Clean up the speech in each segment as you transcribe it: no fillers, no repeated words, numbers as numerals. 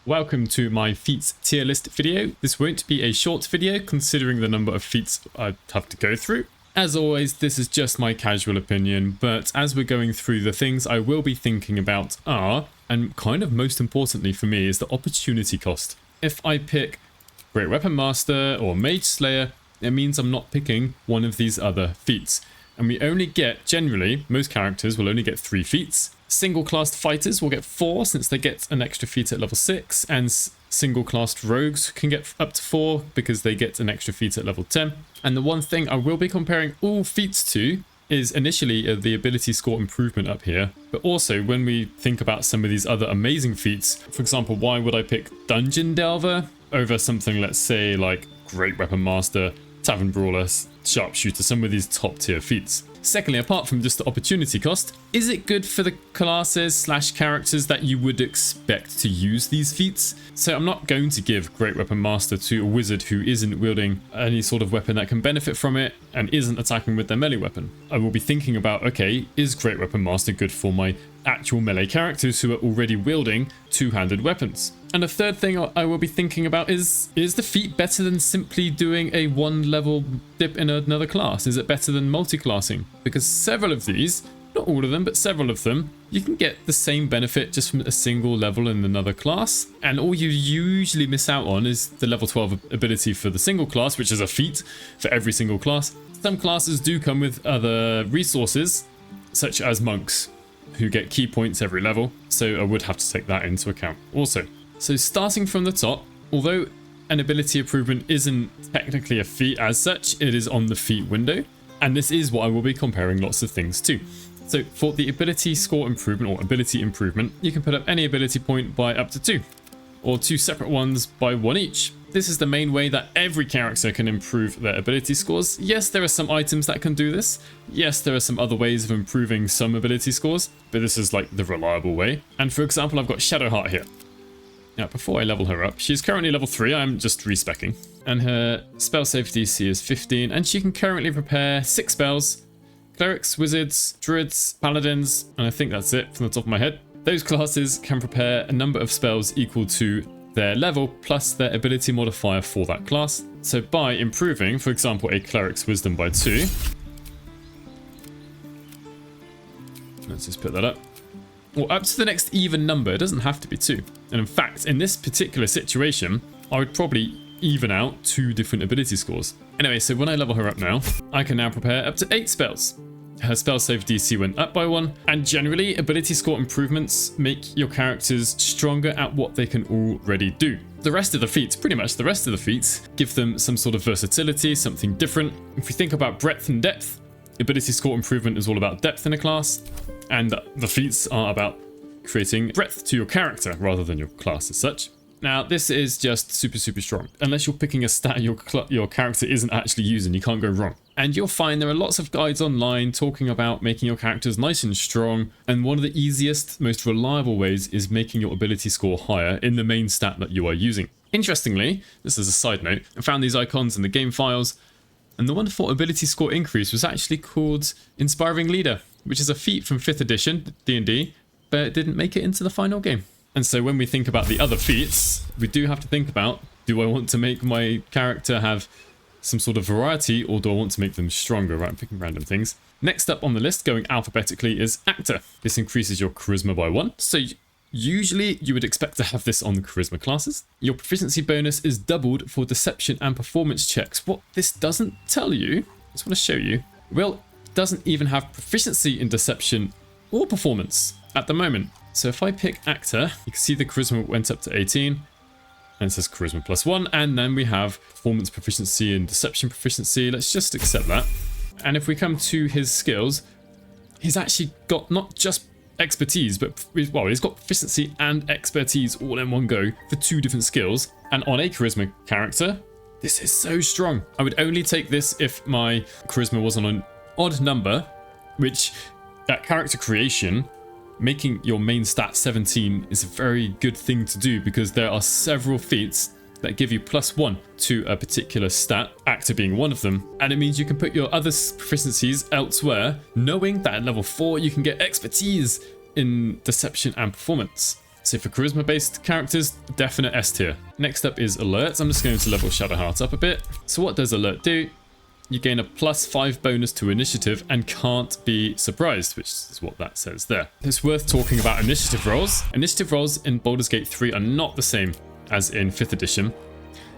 Welcome to my feats tier list video. This won't be a short video considering the number of feats I have to go through. As always, this is just my casual opinion, but as we're going through, the things I will be thinking about are, and kind of most importantly for me, is the opportunity cost. If I pick Great Weapon Master or Mage Slayer, it means I'm not picking one of these other feats. And we only get, generally, most characters will only get 3 feats. Single-classed fighters will get 4 since they get an extra feat at level 6, and single-classed rogues can get up to 4 because they get an extra feat at level 10. And the one thing I will be comparing all feats to is initially the ability score improvement up here, but also when we think about some of these other amazing feats, for example, why would I pick Dungeon Delver over something, let's say, like Great Weapon Master, Tavern Brawler, Sharpshooter, some of these top tier feats. Secondly, apart from just the opportunity cost, is it good for the classes / characters that you would expect to use these feats? So I'm not going to give Great Weapon Master to a wizard who isn't wielding any sort of weapon that can benefit from it and isn't attacking with their melee weapon. I will be thinking about, okay, is Great Weapon Master good for my actual melee characters who are already wielding two-handed weapons? And the third thing I will be thinking about is the feat better than simply doing a 1 level dip in another class? Is it better than multi-classing? Because several of these, not all of them, but several of them, you can get the same benefit just from a single level in another class. And all you usually miss out on is the level 12 ability for the single class, which is a feat for every single class. Some classes do come with other resources, such as monks, who get key points every level. So I would have to take that into account also. So starting from the top, although an ability improvement isn't technically a feat as such, it is on the feat window. And this is what I will be comparing lots of things to. So for the ability score improvement or ability improvement, you can put up any ability point by up to 2, or 2 separate ones by 1 each. This is the main way that every character can improve their ability scores. Yes, there are some items that can do this. Yes, there are some other ways of improving some ability scores, but this is like the reliable way. And for example, I've got Shadowheart here. Now, before I level her up, she's currently level 3, I'm just respecking. And her spell save DC is 15, and she can currently prepare 6 spells. Clerics, Wizards, Druids, Paladins, and I think that's it from the top of my head. Those classes can prepare a number of spells equal to their level plus their ability modifier for that class. So by improving, for example, a Cleric's Wisdom by 2. Let's just put that up. Or up to the next even number, it doesn't have to be 2. And in fact, in this particular situation, I would probably even out 2 different ability scores. Anyway, so when I level her up now, I can now prepare up to 8 spells. Her spell save DC went up by 1, and generally, ability score improvements make your characters stronger at what they can already do. The rest of the feats, pretty much the rest of the feats, give them some sort of versatility, something different. If we think about breadth and depth, ability score improvement is all about depth in a class, and the feats are about creating breadth to your character rather than your class as such. Now, this is just super strong. Unless you're picking a stat your character isn't actually using, you can't go wrong. And you'll find there are lots of guides online talking about making your characters nice and strong, and one of the easiest, most reliable ways is making your ability score higher in the main stat that you are using. Interestingly, this is a side note, I found these icons in the game files, and the one for ability score increase was actually called Inspiring Leader, which is a feat from 5th edition D&D, but it didn't make it into the final game. And so when we think about the other feats, we do have to think about, do I want to make my character have some sort of variety, or do I want to make them stronger? Right, I'm picking random things. Next up on the list, going alphabetically, is Actor. This increases your charisma by 1. So usually you would expect to have this on the charisma classes. Your proficiency bonus is doubled for deception and performance checks. What this doesn't tell you, I just want to show you, well, it doesn't even have proficiency in deception or performance at the moment. So if I pick Actor, you can see the charisma went up to 18, and it says charisma plus 1, and then we have performance proficiency and deception proficiency. Let's just accept that. And if we come to his skills, he's actually got not just expertise, but, well, he's got proficiency and expertise all in one go for 2 different skills. And on a charisma character, this is so strong. I would only take this if my charisma was on an odd number, which at character creation, making your main stat 17 is a very good thing to do because there are several feats that give you +1 to a particular stat, Actor being one of them. And it means you can put your other proficiencies elsewhere, knowing that at level 4 you can get expertise in deception and performance. So for charisma based characters, definite S tier. Next up is alerts. I'm just going to level Shadowheart up a bit. So what does alert do? You gain a +5 bonus to initiative and can't be surprised, which is what that says there. It's worth talking about initiative rolls. Initiative rolls in Baldur's Gate 3 are not the same as in 5th edition.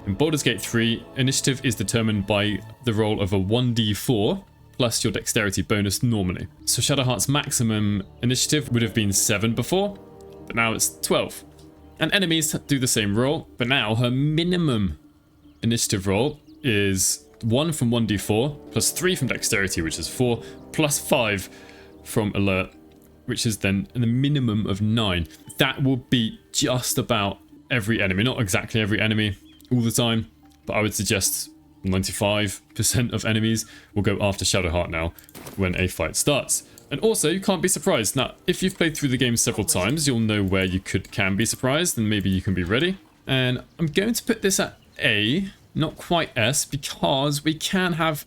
In Baldur's Gate 3, initiative is determined by the roll of a 1d4 plus your dexterity bonus normally. So Shadowheart's maximum initiative would have been 7 before, but now it's 12. And enemies do the same roll, but now her minimum initiative roll is 1 from 1d4 plus 3 from dexterity, which is 4, plus 5 from alert, which is then the minimum of 9. That will beat just about every enemy, not exactly every enemy all the time, but I would suggest 95% of enemies will go after Shadowheart now when a fight starts. And also, you can't be surprised. Now, if you've played through the game several times, you'll know where you can be surprised, and maybe you can be ready. And I'm going to put this at A, not quite S, because we can have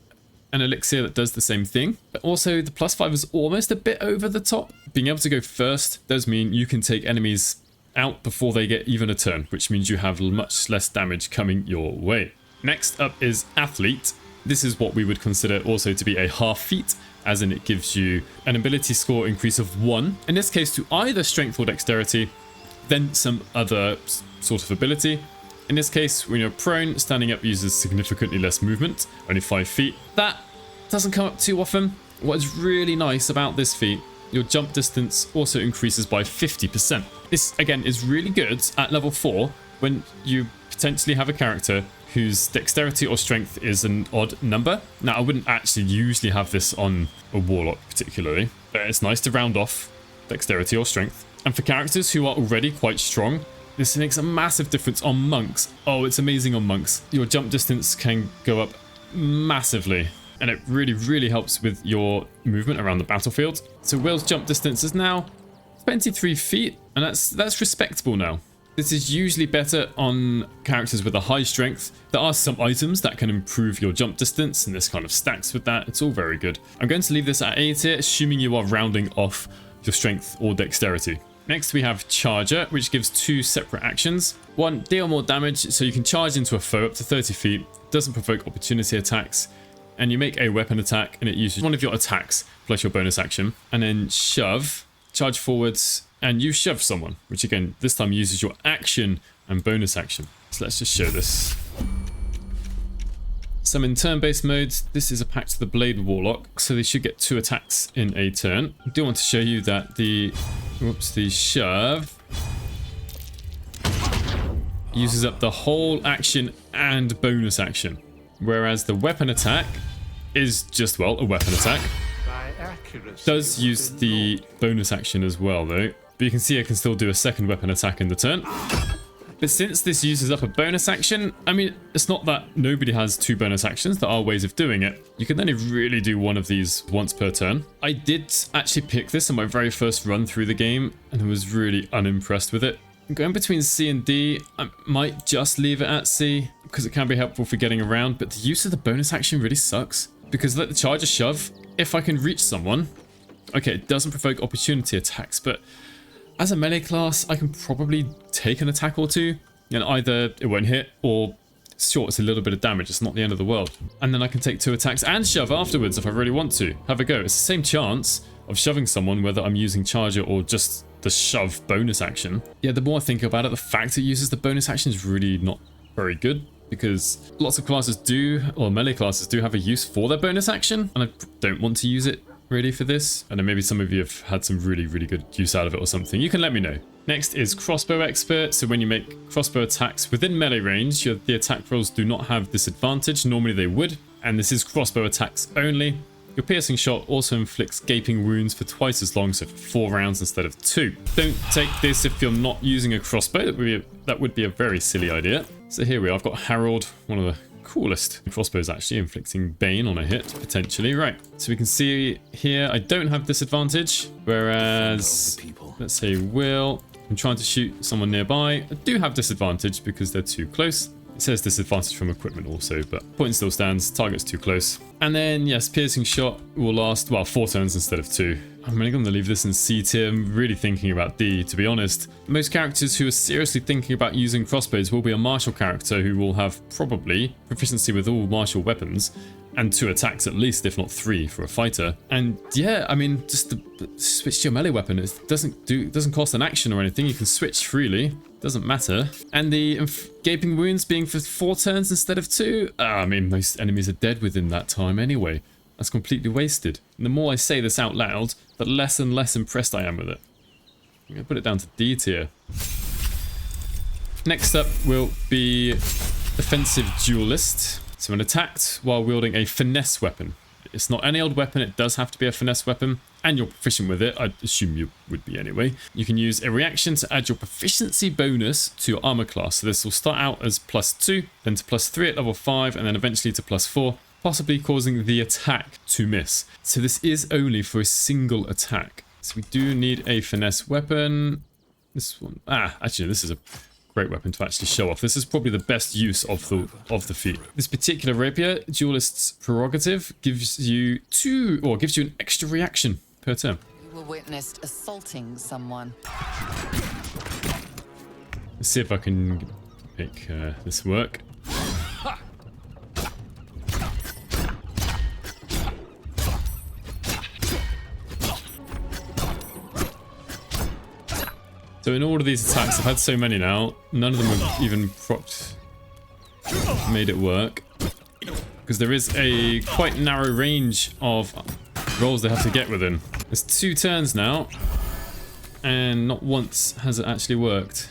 an elixir that does the same thing. But also, the +5 is almost a bit over the top. Being able to go first does mean you can take enemies out before they get even a turn, which means you have much less damage coming your way. Next up is Athlete. This is what we would consider also to be a half feat, as in it gives you an ability score increase of 1, in this case to either strength or dexterity, then some other sort of ability. In this case, when you're prone, standing up uses significantly less movement, only 5 feet. That doesn't come up too often. What is really nice about this feat, your jump distance also increases by 50%. This, again, is really good at level 4 when you potentially have a character whose dexterity or strength is an odd number. Now, I wouldn't actually usually have this on a warlock particularly, but it's nice to round off dexterity or strength. And for characters who are already quite strong, this makes a massive difference on monks. Oh, it's amazing on monks. Your jump distance can go up massively, and it really helps with your movement around the battlefield. So Will's jump distance is now 23 feet, and that's respectable now. This is usually better on characters with a high strength. There are some items that can improve your jump distance, and this kind of stacks with that. It's all very good. I'm going to leave this at A tier, assuming you are rounding off your strength or dexterity. Next we have Charger, which gives 2 separate actions. 1, deal more damage, so you can charge into a foe up to 30 feet, doesn't provoke opportunity attacks, and you make a weapon attack, and it uses one of your attacks plus your bonus action. And then Shove, charge forwards, and you shove someone, which again, this time uses your action and bonus action. So let's just show this. So in turn-based modes, this is a pact to the Blade Warlock, so they should get 2 attacks in a turn. I do want to show you that the shove uses up the whole action and bonus action, whereas the weapon attack is just, well, a weapon attack. Does use the bonus action as well, though. But you can see I can still do a second weapon attack in the turn. But since this uses up a bonus action, I mean, it's not that nobody has 2 bonus actions. There are ways of doing it. You can only really do one of these once per turn. I did actually pick this on my very first run through the game, and I was really unimpressed with it. Going between C and D, I might just leave it at C, because it can be helpful for getting around, but the use of the bonus action really sucks. Because let the charger shove, if I can reach someone, okay, it doesn't provoke opportunity attacks, but as a melee class, I can probably take an attack or 2, and either it won't hit, or sure, it's a little bit of damage, it's not the end of the world. And then I can take 2 attacks and shove afterwards if I really want to. Have a go. It's the same chance of shoving someone, whether I'm using charger or just the shove bonus action. Yeah, the more I think about it, the fact it uses the bonus action is really not very good, because lots of classes do, or melee classes do, have a use for their bonus action, and I don't want to use it really for this. And then maybe some of you have had some really good use out of it or something. You can let me know. Next is Crossbow Expert. So when you make crossbow attacks within melee range, the attack rolls do not have disadvantage. Normally they would, and this is crossbow attacks only. Your piercing shot also inflicts gaping wounds for twice as long, so for 4 rounds instead of 2. Don't take this if you're not using a crossbow. That would be a very silly idea. So here we are. I've got Harold, one of the coolest crossbows actually, inflicting Bane on a hit, potentially. Right, so we can see here I don't have disadvantage, whereas, let's say Will, I'm trying to shoot someone nearby. I do have disadvantage because they're too close. It says disadvantage from equipment also, but point still stands, target's too close. And then, yes, piercing shot will last, well, 4 turns instead of 2. I'm only going to leave this in C tier. I'm really thinking about D, to be honest. Most characters who are seriously thinking about using crossbows will be a martial character who will have probably proficiency with all martial weapons and 2 attacks at least, if not 3 for a fighter. And yeah, I mean, just switch to your melee weapon. It doesn't cost an action or anything. You can switch freely. Doesn't matter. And the gaping wounds being for 4 turns instead of 2. I mean, most enemies are dead within that time anyway. That's completely wasted. And the more I say this out loud, the less and less impressed I am with it. I'm going to put it down to D tier. Next up will be Defensive Duellist. So when attacked while wielding a finesse weapon. It's not any old weapon, it does have to be a finesse weapon, and you're proficient with it. I'd assume you would be anyway. You can use a reaction to add your proficiency bonus to your armor class. So this will start out as +2, then to +3 at level 5, and then eventually to +4. Possibly causing the attack to miss. So this is only for a single attack. So we do need a finesse weapon. This one, actually this is a great weapon to actually show off. This is probably the best use of the feat. This particular rapier, Duelist's prerogative, gives you an extra reaction per turn. You were witnessed assaulting someone. Let's see if I can make this work. So in all of these attacks, I've had so many now, none of them have even made it work. Because there is a quite narrow range of rolls they have to get within. There's 2 turns now, and not once has it actually worked.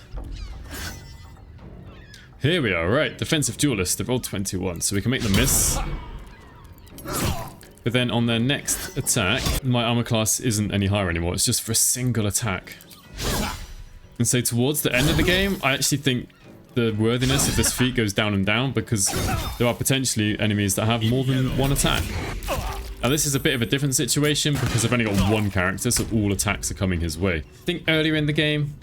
Here we are, right, Defensive Duelist, they've rolled 21, so we can make them miss. But then on their next attack, my armor class isn't any higher anymore, it's just for a single attack. And so towards the end of the game, I actually think the worthiness of this feat goes down and down because there are potentially enemies that have more than 1 attack. Now this is a bit of a different situation because I've only got 1 character, so all attacks are coming his way. I think earlier in the game,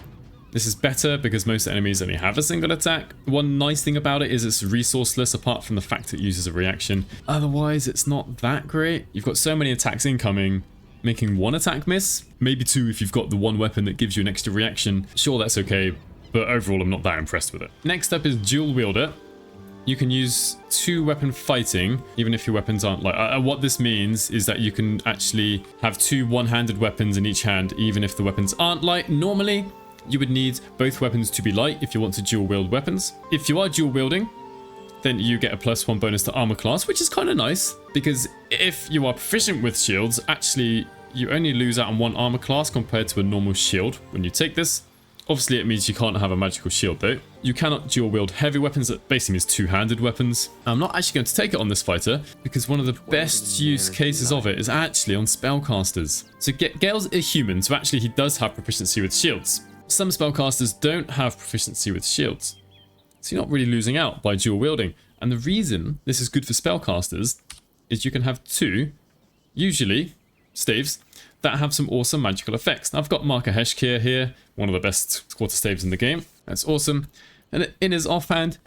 this is better because most enemies only have a single attack. One nice thing about it is it's resourceless apart from the fact it uses a reaction. Otherwise, it's not that great. You've got so many attacks incoming, making 1 attack miss, maybe 2 if you've got the 1 weapon that gives you an extra reaction. Sure, that's okay, but overall I'm not that impressed with it. Next up is Dual Wielder. You can use 2 weapon fighting, even if your weapons aren't light. What this means is that you can actually have 2 one-handed weapons in each hand, even if the weapons aren't light. Normally, you would need both weapons to be light if you want to dual wield weapons. If you are dual wielding, then you get a +1 bonus to armor class, which is kind of nice, because if you are proficient with shields, actually you only lose out on 1 armor class compared to a normal shield when you take this. Obviously it means you can't have a magical shield though. You cannot dual wield heavy weapons, that basically means 2-handed weapons. I'm not actually going to take it on this fighter because one of the best use cases of it is actually on spellcasters. So Gale's a human, so actually he does have proficiency with shields. Some spellcasters don't have proficiency with shields. So you're not really losing out by dual wielding. And the reason this is good for spellcasters is you can have 2, usually, staves, that have some awesome magical effects. Now I've got Marker Heshkir here, one of the best quarter staves in the game. That's awesome. And in his offhand,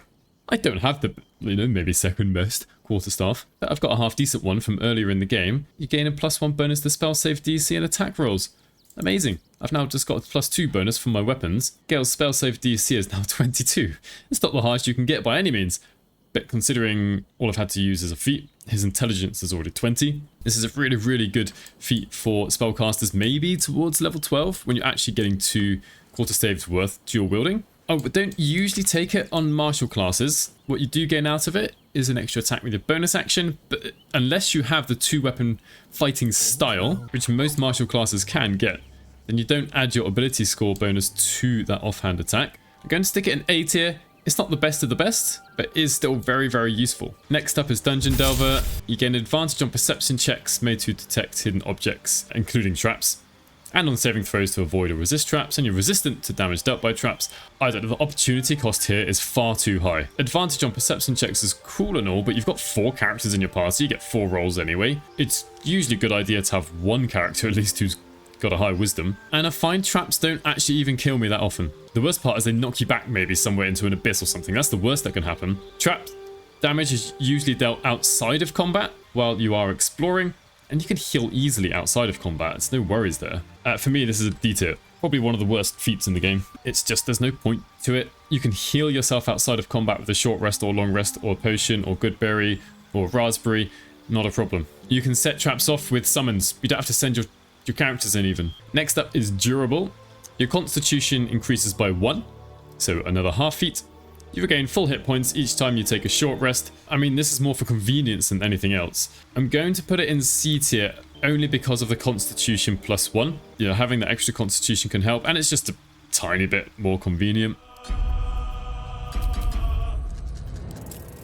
I don't have the, maybe second best quarterstaff, but I've got a half decent one from earlier in the game. You gain a +1 bonus to spell save DC and attack rolls. Amazing. I've now just got a +2 bonus from my weapons. Gale's spell save DC is now 22. It's not the highest you can get by any means, but considering all I've had to use is a feat, his intelligence is already 20. This is a really, really good feat for spellcasters, maybe towards level 12, when you're actually getting 2 quarterstaves worth dual wielding. Oh, but don't usually take it on martial classes. What you do gain out of it is an extra attack with your bonus action, but unless you have the 2-weapon fighting style, which most martial classes can get, then you don't add your ability score bonus to that offhand attack. I'm going to stick it in A tier. It's not the best of the best, but is still very, very useful. Next up is Dungeon Delver. You gain advantage on perception checks made to detect hidden objects, including traps, and on saving throws to avoid or resist traps, and you're resistant to damage dealt by traps. I don't know, the opportunity cost here is far too high. Advantage on perception checks is cool and all, but you've got 4 characters in your party, you get 4 rolls anyway. It's usually a good idea to have 1 character at least who's got a high wisdom. And I find traps don't actually even kill me that often. The worst part is they knock you back maybe somewhere into an abyss or something. That's the worst that can happen. Trap damage is usually dealt outside of combat while you are exploring, And you can heal easily outside of combat. It's no worries there. For me, this is a D tier. Probably one of the worst feats in the game. It's just there's no point to it. You can heal yourself outside of combat with a short rest or long rest or potion or good berry or raspberry. Not a problem. You can set traps off with summons. You don't have to send your characters in even. Next up is durable. Your constitution increases by 1. So another half feat. You regain full hit points each time you take a short rest. I mean, this is more for convenience than anything else. I'm going to put it in C tier only because of the constitution +1. You know, having that extra constitution can help, and it's just a tiny bit more convenient.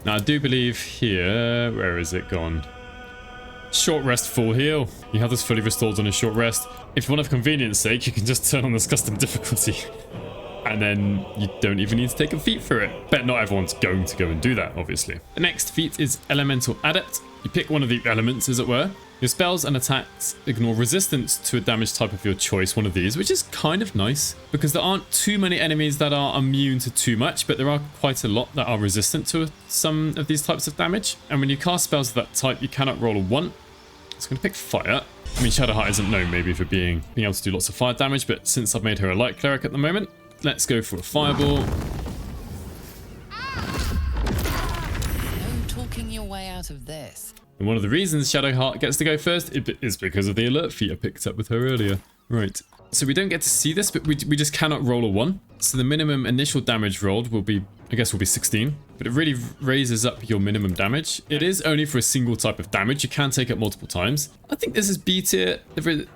Now, I do believe here, where is it gone? Short rest, full heal. You have this fully restored on a short rest. If you want for convenience sake, you can just turn on this custom difficulty. And then you don't even need to take a feat for it. But not everyone's going to go and do that, obviously. The next feat is Elemental Adept. You pick one of the elements, as it were. Your spells and attacks ignore resistance to a damage type of your choice, one of these, which is kind of nice because there aren't too many enemies that are immune to too much, but there are quite a lot that are resistant to some of these types of damage. And when you cast spells of that type, you cannot roll a 1. So I'm going to pick Fire. I mean, Shadowheart isn't known maybe for being able to do lots of fire damage, but since I've made her a light cleric at the moment, let's go for a Fireball. No talking your way out of this. And one of the reasons Shadowheart gets to go first is because of the alert feat I picked up with her earlier. Right. So we don't get to see this, but we just cannot roll a 1. So the minimum initial damage rolled will be, I guess, will be 16. But it really raises up your minimum damage. It is only for a single type of damage. You can take it multiple times. I think this is B tier. The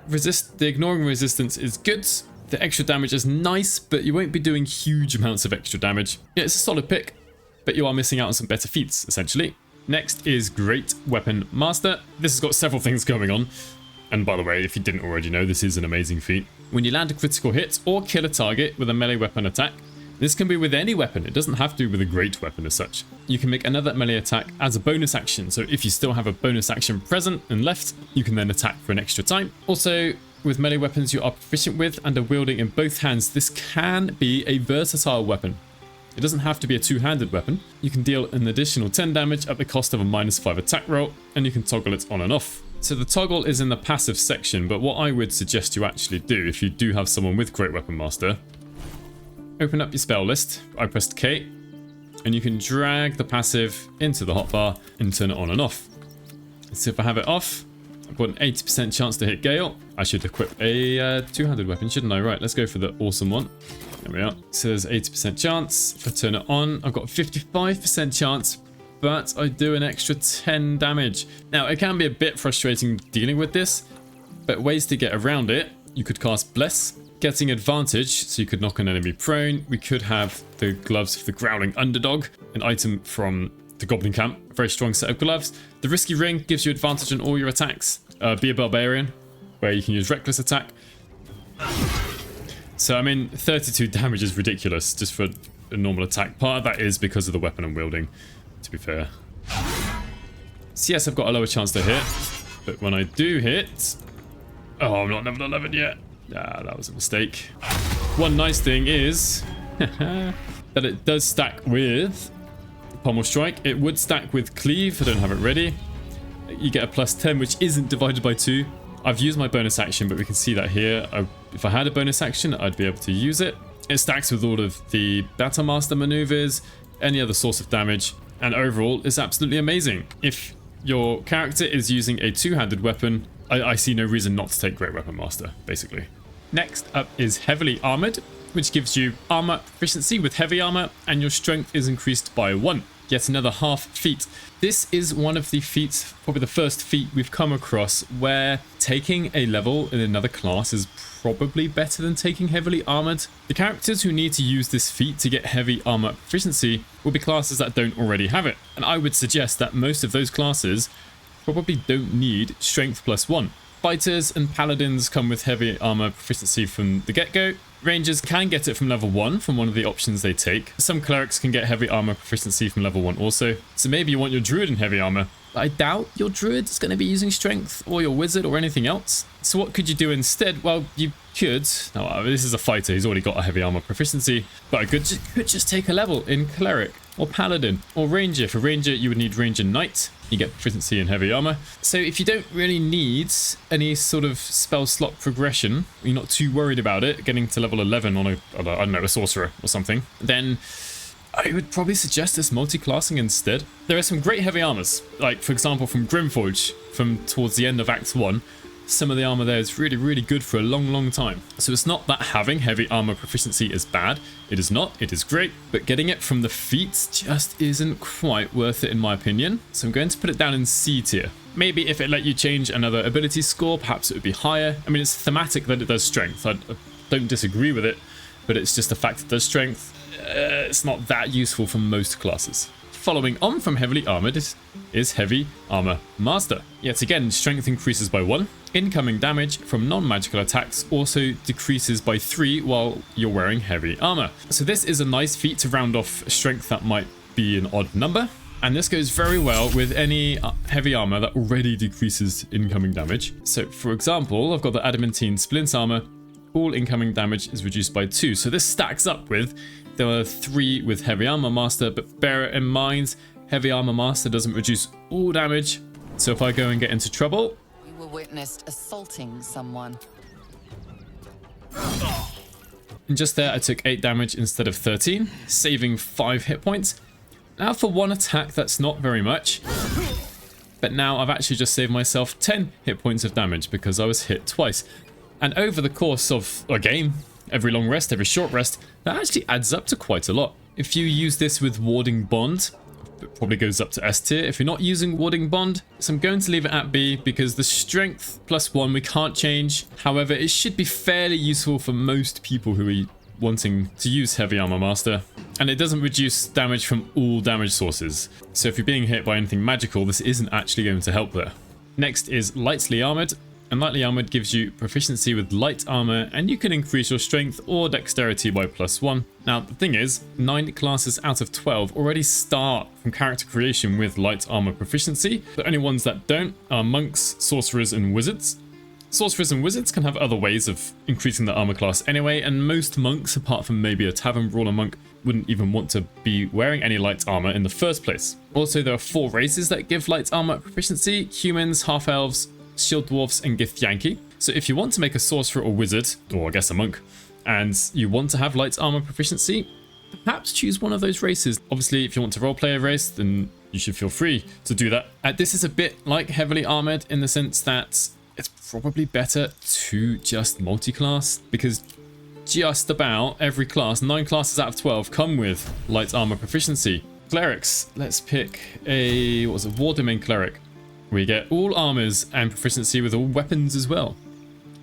ignoring resistance is good. The extra damage is nice, but you won't be doing huge amounts of extra damage. Yeah, it's a solid pick, but you are missing out on some better feats, essentially. Next is Great Weapon Master. This has got several things going on. And by the way, if you didn't already know, this is an amazing feat. When you land a critical hit or kill a target with a melee weapon attack, this can be with any weapon. It doesn't have to be with a great weapon as such. You can make another melee attack as a bonus action. So if you still have a bonus action present and left, you can then attack for an extra time. Also, with melee weapons you are proficient with and are wielding in both hands, this can be a versatile weapon. It doesn't have to be a two-handed weapon. You can deal an additional 10 damage at the cost of a -5 attack roll, and you can toggle it on and off. So the toggle is in the passive section, but what I would suggest you actually do if you do have someone with Great Weapon Master, open up your spell list. I pressed K, and you can drag the passive into the hotbar and turn it on and off. So if I have it off, I've got an 80% chance to hit Gale. I should equip a two-handed weapon, shouldn't I? Right, let's go for the awesome one. There we are. So there's 80% chance. If I turn it on, I've got 55% chance, but I do an extra 10 damage. Now, it can be a bit frustrating dealing with this, but ways to get around it, you could cast Bless, getting advantage, so you could knock an enemy prone. We could have the Gloves of the Growling Underdog, an item from the Goblin Camp, a very strong set of gloves. The Risky Ring gives you advantage on all your attacks. Be a Barbarian, where you can use Reckless Attack. So, I mean, 32 damage is ridiculous just for a normal attack. Part of that is because of the weapon I'm wielding, to be fair. So yes, I've got a lower chance to hit, but when I do hit... Oh, I'm not level 11 yet. Ah, that was a mistake. One nice thing is that it does stack with Pommel Strike. It would stack with Cleave. I don't have it ready. You get a +10, which isn't divided by 2. I've used my bonus action, but we can see that here. If I had a bonus action, I'd be able to use it. It stacks with all of the Battle Master maneuvers, any other source of damage, and overall, it's absolutely amazing. If your character is using a two-handed weapon, I see no reason not to take Great Weapon Master, basically. Next up is Heavily Armored, which gives you armor proficiency with heavy armor, and your strength is increased by 1. Yet another half feat. This is one of the feats, probably the first feat we've come across where taking a level in another class is probably better than taking Heavily Armored. The characters who need to use this feat to get heavy armor proficiency will be classes that don't already have it. And I would suggest that most of those classes probably don't need strength +1. Fighters and paladins come with heavy armor proficiency from the get-go. Rangers can get it from level 1 from one of the options they take. Some clerics can get heavy armor proficiency from level 1 also. So maybe you want your druid in heavy armor. But I doubt your druid is going to be using strength, or your wizard, or anything else. So what could you do instead? Well, you could... Now, this is a fighter. He's already got a heavy armor proficiency. But I could just take a level in cleric. or Paladin, or Ranger. For Ranger, you would need Ranger Knight. You get proficiency in heavy armor. So if you don't really need any sort of spell slot progression, you're not too worried about it, getting to level 11 on I don't know, a sorcerer or something, then I would probably suggest this multi-classing instead. There are some great heavy armors, like for example from Grimforge, from towards the end of Act 1. Some of the armor there is really, really good for a long, long time. So it's not that having heavy armor proficiency is bad. It is not. It is great. But getting it from the feats just isn't quite worth it in my opinion. So I'm going to put it down in C tier. Maybe if it let you change another ability score, perhaps it would be higher. I mean, it's thematic that it does strength. I don't disagree with it, but it's just the fact it does strength. It's not that useful for most classes. Following on from heavily armored is Heavy Armor Master. Yet again, strength increases by 1. Incoming damage from non-magical attacks also decreases by 3 while you're wearing heavy armor. So this is a nice feat to round off strength that might be an odd number. And this goes very well with any heavy armor that already decreases incoming damage. So for example, I've got the Adamantine Splint Armor. All incoming damage is reduced by 2. So this stacks up with the 3 with Heavy Armor Master, but bear it in mind, Heavy Armor Master doesn't reduce all damage. So if I go and get into trouble... You were witnessed assaulting someone. And just there, I took 8 damage instead of 13, saving 5 hit points. Now for one attack, that's not very much. But now I've actually just saved myself 10 hit points of damage because I was hit twice. And over the course of a game, every long rest, every short rest, that actually adds up to quite a lot. If you use this with Warding Bond, it probably goes up to S tier. If you're not using Warding Bond, so I'm going to leave it at B because the strength +1 we can't change. However, it should be fairly useful for most people who are wanting to use Heavy Armor Master. And it doesn't reduce damage from all damage sources. So if you're being hit by anything magical, this isn't actually going to help there. Next is Lightly Armored. And Lightly Armored gives you proficiency with light armor, and you can increase your strength or dexterity by +1. Now, the thing is, 9 classes out of 12 already start from character creation with light armor proficiency. The only ones that don't are monks, sorcerers, and wizards. Sorcerers and wizards can have other ways of increasing their armor class anyway, and most monks, apart from maybe a Tavern Brawler monk, wouldn't even want to be wearing any light armor in the first place. Also, there are 4 races that give light armor proficiency: humans, half-elves, shield dwarfs, and Githyanki. So if you want to make a sorcerer or wizard, or I guess a monk, and you want to have light armor proficiency, perhaps choose one of those races. Obviously, if you want to roleplay a race, then you should feel free to do that. This is a bit like heavily armored in the sense that it's probably better to just multi-class, because just about every class, 9 classes out of 12, come with light armor proficiency. Clerics, let's pick a, Wardomain Cleric. We get all armors and proficiency with all weapons as well.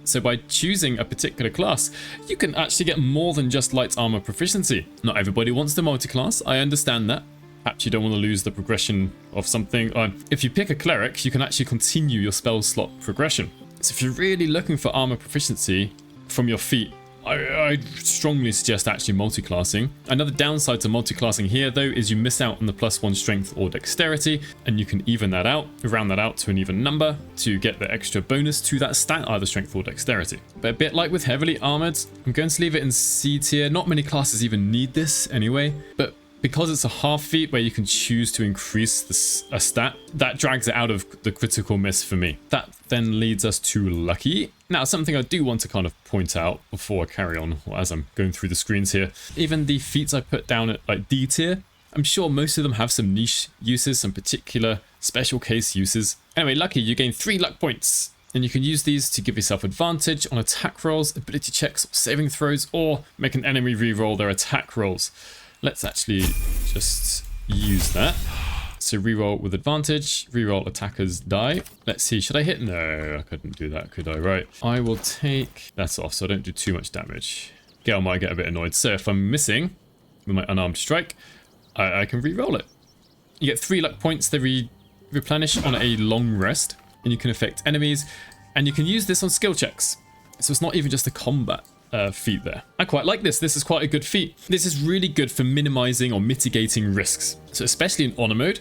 So by choosing a particular class, you can actually get more than just light armor proficiency. Not everybody wants the multi-class, I understand that. Perhaps you don't want to lose the progression of something. If you pick a cleric, you can actually continue your spell slot progression. So if you're really looking for armor proficiency from your feat, I strongly suggest actually multi-classing. Another downside to multi-classing here though is you miss out on the +1 strength or dexterity, and you can even that out, round that out to an even number to get the extra bonus to that stat, either strength or dexterity. But a bit like with heavily armored, I'm going to leave it in C tier. Not many classes even need this anyway, but because it's a half feat where you can choose to increase a stat, that drags it out of the critical miss for me. That then leads us to Lucky. Now, something I do want to kind of point out before I carry on, or as I'm going through the screens here, even the feats I put down at like D tier, I'm sure most of them have some niche uses, some particular special case uses. Anyway, Lucky, you gain 3 luck points, and you can use these to give yourself advantage on attack rolls, ability checks, saving throws, or make an enemy reroll their attack rolls. Let's actually just use that. So reroll with advantage, reroll attacker's die. Let's see, should I hit? No, I couldn't do that, could I? Right. I will take that off so I don't do too much damage. Gale might get a bit annoyed. So if I'm missing with my unarmed strike, I can reroll it. You get 3 luck points. They replenish on a long rest, and you can affect enemies, and you can use this on skill checks. So it's not even just a combat feat there. I quite like this. This is quite a good feat. This is really good for minimizing or mitigating risks. So especially in honor mode,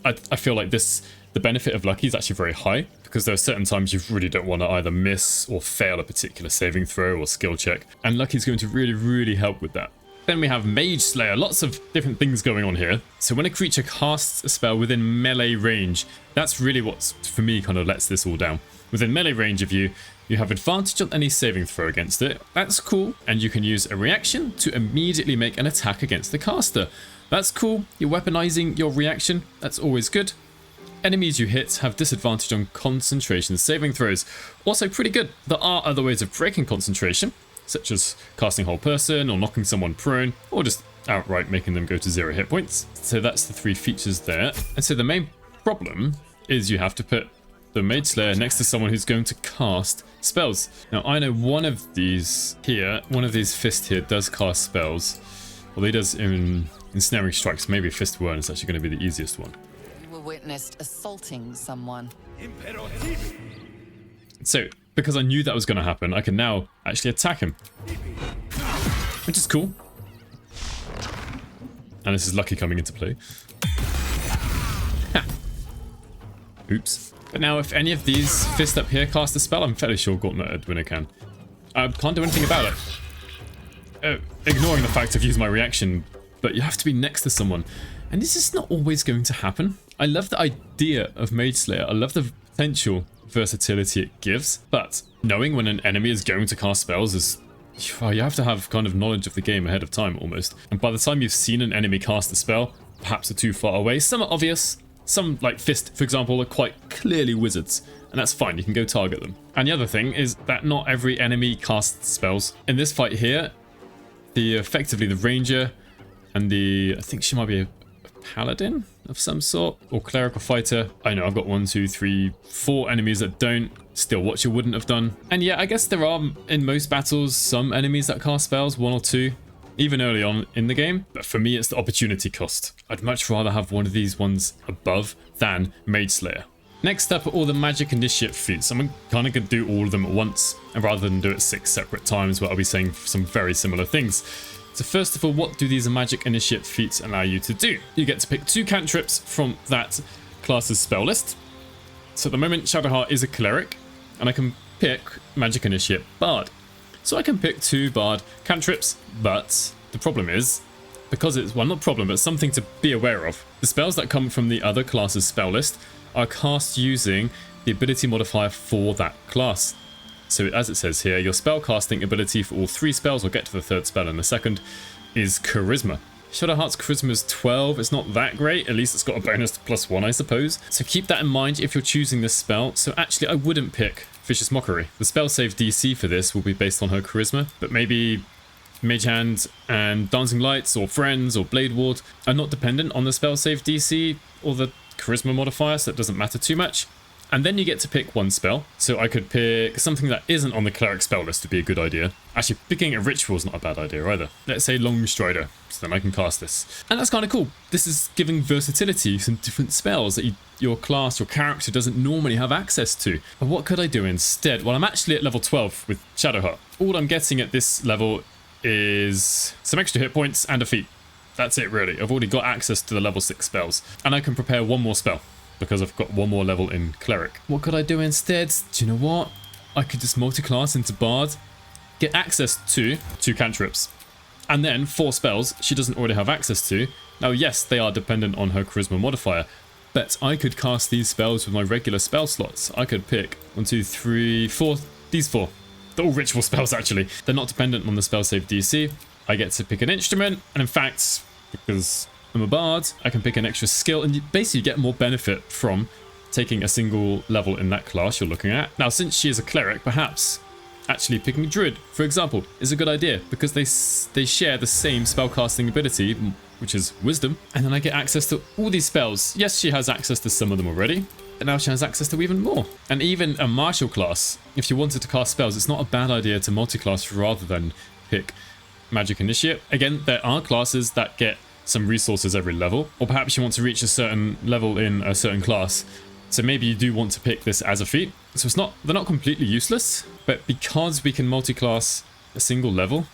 I feel like the benefit of Lucky is actually very high, because there are certain times you really don't want to either miss or fail a particular saving throw or skill check, and Lucky is going to really, really help with that. Then we have Mage Slayer, lots of different things going on here. So when a creature casts a spell within melee range, that's really what's, for me, kind of lets this all down. Within melee range of you, you have advantage on any saving throw against it. That's cool. And you can use a reaction to immediately make an attack against the caster. That's cool. You're weaponizing your reaction. That's always good. Enemies you hit have disadvantage on concentration saving throws. Also pretty good. There are other ways of breaking concentration, such as casting whole person or knocking someone prone, or just outright making them go to 0 hit points. So that's the 3 features there. And so the main problem is you have to put the Mage Slayer next to someone who's going to cast spells. Now I know one of these here, one of these Fist here does cast spells. Well, he does in Ensnaring Strikes. Maybe Fist Word is actually going to be the easiest one. You were witnessed assaulting someone. So, because I knew that was going to happen, I can now actually attack him. Which is cool. And this is lucky coming into play. Ha. Oops. But now if any of these Fist up here cast a spell, I'm fairly sure Gauntlet Edwina can. I can't do anything about it. Ignoring the fact I've used my reaction, but you have to be next to someone. And this is not always going to happen. I love the idea of Mage Slayer. I love the potential versatility it gives, but knowing when an enemy is going to cast spells is, well, you have to have kind of knowledge of the game ahead of time almost. And by the time you've seen an enemy cast a spell, perhaps they're too far away. Some are obvious. Some, like Fist, for example, are quite clearly wizards, and that's fine. You can go target them. And the other thing is that not every enemy casts spells. In this fight here, effectively the ranger and I think she might be a paladin of some sort, or clerical fighter. I know I've got 1, 2, 3, 4 enemies that don't. Still, what you wouldn't have done. And yeah, I guess there are in most battles some enemies that cast spells, 1 or 2, even early on in the game. But for me, it's the opportunity cost. I'd much rather have one of these ones above than Mage Slayer. Next up are all the magic initiate feats. I'm kind of going to do all of them at once, and rather than do it 6 separate times where I'll be saying some very similar things. So first of all, what do these magic initiate feats allow you to do? You get to pick 2 cantrips from that class's spell list. So at the moment, Shadowheart is a cleric, and I can pick magic initiate bard. So I can pick 2 bard cantrips, but the problem is, because it's, well, not problem, but something to be aware of. The spells that come from the other class's spell list are cast using the ability modifier for that class. So as it says here, your spellcasting ability for all 3 spells, we'll get to the 3rd spell in a second, is Charisma. Shadowheart's Charisma is 12, it's not that great, at least it's got a bonus to +1 I suppose. So keep that in mind if you're choosing this spell. So actually I wouldn't pick Vicious Mockery. The spell save DC for this will be based on her Charisma, but maybe Mage Hand and Dancing Lights or Friends or Blade Ward are not dependent on the spell save DC or the Charisma modifier, so it doesn't matter too much. And then you get to pick 1 spell. So I could pick something that isn't on the cleric spell list would be a good idea. Actually, picking a ritual is not a bad idea either. Let's say Long Strider, so then I can cast this. And that's kind of cool. This is giving versatility, some different spells that your class, your character doesn't normally have access to. But what could I do instead? Well, I'm actually at level 12 with Shadowheart. All I'm getting at this level is some extra hit points and a feat. That's it really. I've already got access to the level 6 spells. And I can prepare 1 more spell, because I've got 1 more level in Cleric. What could I do instead? Do you know what? I could just multi-class into Bard, get access to 2 cantrips, and then 4 spells she doesn't already have access to. Now, yes, they are dependent on her Charisma modifier, but I could cast these spells with my regular spell slots. I could pick 1, 2, 3, 4, these 4. They're all ritual spells, actually. They're not dependent on the spell save DC. I get to pick an instrument, and in fact, because I'm a bard, I can pick an extra skill, and you basically get more benefit from taking a single level in that class you're looking at. Now, since she is a cleric, perhaps actually picking a druid, for example, is a good idea, because they share the same spellcasting ability, which is wisdom, and then I get access to all these spells. Yes, she has access to some of them already, but now she has access to even more. And even a martial class, if you wanted to cast spells, it's not a bad idea to multi-class rather than pick magic initiate. Again, there are classes that get some resources every level, or perhaps you want to reach a certain level in a certain class, so maybe you do want to pick this as a feat. So they're not completely useless, but because we can multi-class a single level,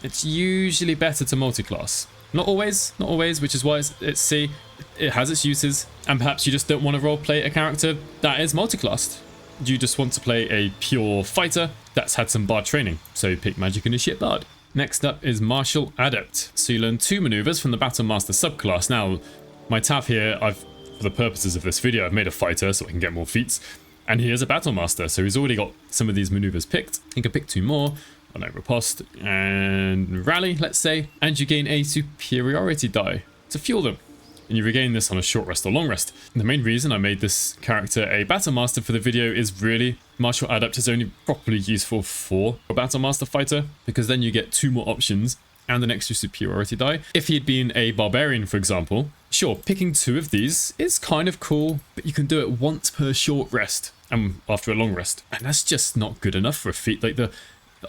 it's usually better to multi-class. Not always, which is why it's C. It has its uses, and perhaps you just don't want to roleplay a character that is multi-classed. You just want to play a pure fighter that's had some bard training, so pick magic initiate bard. Next up is Martial Adept. So you learn 2 maneuvers from the Battle Master subclass. Now, my Tav here, for the purposes of this video, I've made a fighter so I can get more feats. And he is a Battle Master, so he's already got some of these maneuvers picked. He can pick 2 more. I know, Riposte and Rally, let's say. And you gain a superiority die to fuel them. And you regain this on a short rest or long rest. And the main reason I made this character a Battle Master for the video is really Martial Adept is only properly useful for a Battle Master fighter, because then you get 2 more options and an extra superiority die. If he had been a Barbarian, for example, sure, picking 2 of these is kind of cool, but you can do it once per short rest and after a long rest. And that's just not good enough for a feat. Like the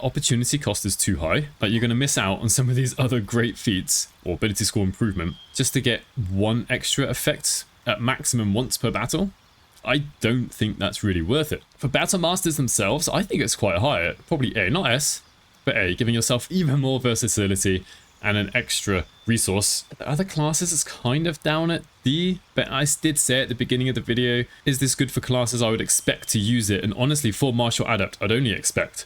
opportunity cost is too high. Like you're going to miss out on some of these other great feats or ability score improvement just to get 1 extra effect at maximum once per battle. I don't think that's really worth it. For Battle Masters themselves, I think it's quite high. Probably A, not S, but A, giving yourself even more versatility and an extra resource. The other classes is kind of down at D, but I did say at the beginning of the video, is this good for classes I would expect to use it? And honestly, for Martial Adept, I'd only expect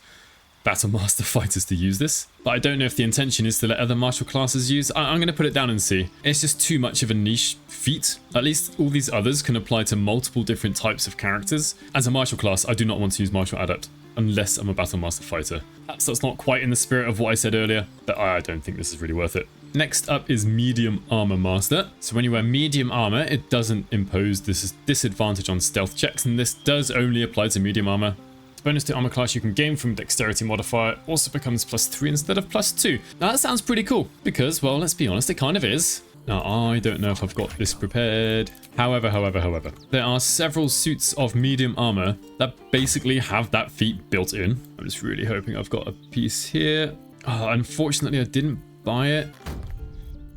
Battle Master fighters to use this. But I don't know if the intention is to let other martial classes use. I'm going to put it down and see. It's just too much of a niche feat. At least all these others can apply to multiple different types of characters. As a martial class, I do not want to use Martial Adept unless I'm a Battle Master fighter. Perhaps that's not quite in the spirit of what I said earlier, but I don't think this is really worth it. Next up is Medium Armor Master. So when you wear medium armor, it doesn't impose this disadvantage on stealth checks, and this does only apply to medium armor. Bonus to armor class you can gain from dexterity modifier also becomes +3 instead of +2. Now that sounds pretty cool because, well, let's be honest, it kind of is. Now I don't know if I've got this prepared. However, there are several suits of medium armor that basically have that feat built in. I'm just really hoping I've got a piece here. Unfortunately, I didn't buy it.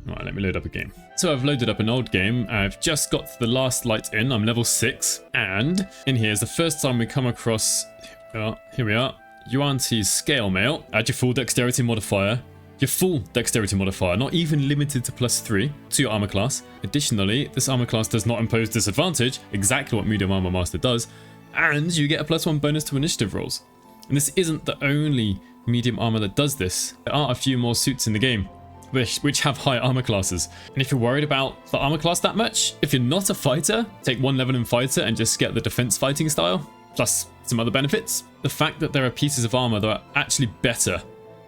All right, let me load up a game. So I've loaded up an old game. I've just got the last light in. I'm level 6. And in here is the first time we come across... here we are. Yuan-Ti's Scale Mail. Add your full dexterity modifier. Your full dexterity modifier, not even limited to +3 to your armor class. Additionally, this armor class does not impose disadvantage, exactly what Medium Armor Master does. And you get a +1 bonus to initiative rolls. And this isn't the only medium armor that does this. There are a few more suits in the game which have high armor classes. And if you're worried about the armor class that much, if you're not a fighter, take 1 level in fighter and just get the defense fighting style, plus some other benefits. The fact that there are pieces of armor that are actually better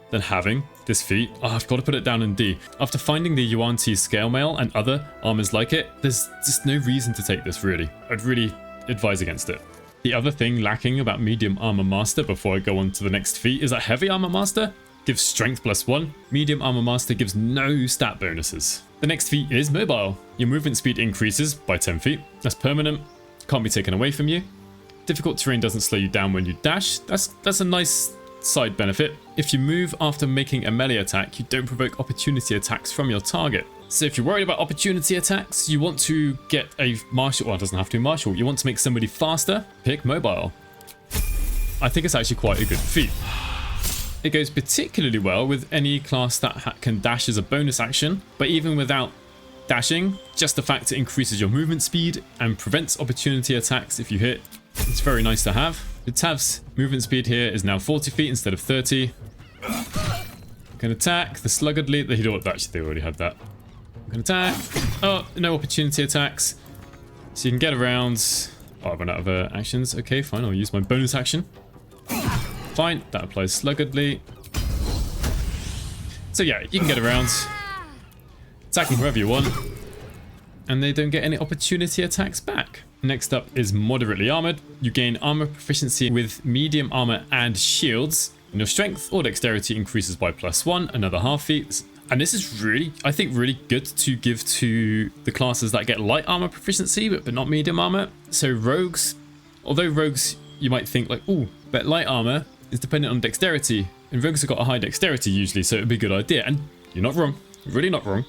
than having this feat, I've got to put it down in D. After finding the Yuan-Ti Scale Mail and other armors like it, there's just no reason to take this really. I'd really advise against it. The other thing lacking about Medium Armor Master before I go on to the next feat is that Heavy Armor Master gives strength +1. Medium Armor Master gives no stat bonuses. The next feat is Mobile. Your movement speed increases by 10 feet. That's permanent, can't be taken away from you. Difficult terrain doesn't slow you down when you dash. That's a nice side benefit. If you move after making a melee attack, you don't provoke opportunity attacks from your target. So if you're worried about opportunity attacks, you want to get a martial, well, it doesn't have to be martial, you want to make somebody faster, pick Mobile. I think it's actually quite a good feat. It goes particularly well with any class that can dash as a bonus action, but even without dashing, just the fact it increases your movement speed and prevents opportunity attacks if you hit, it's very nice to have. The Tav's movement speed here is now 40 feet instead of 30. Can attack the sluggardly. Actually, they already had that. Can attack. Oh, no opportunity attacks. So you can get around. Oh, I've run out of actions. Okay, fine. I'll use my bonus action. Fine, that applies sluggardly. So yeah, you can get around, attacking whoever you want, and they don't get any opportunity attacks back. Next up is Moderately Armored. You gain armor proficiency with medium armor and shields, and your strength or dexterity increases by +1, another half feat. And this is really, I think, really good to give to the classes that get light armor proficiency, but not medium armor. So rogues, although rogues, you might think like, ooh, but light armor is dependent on dexterity, and rogues have got a high dexterity usually, so it would be a good idea. And you're not wrong, you're really not wrong.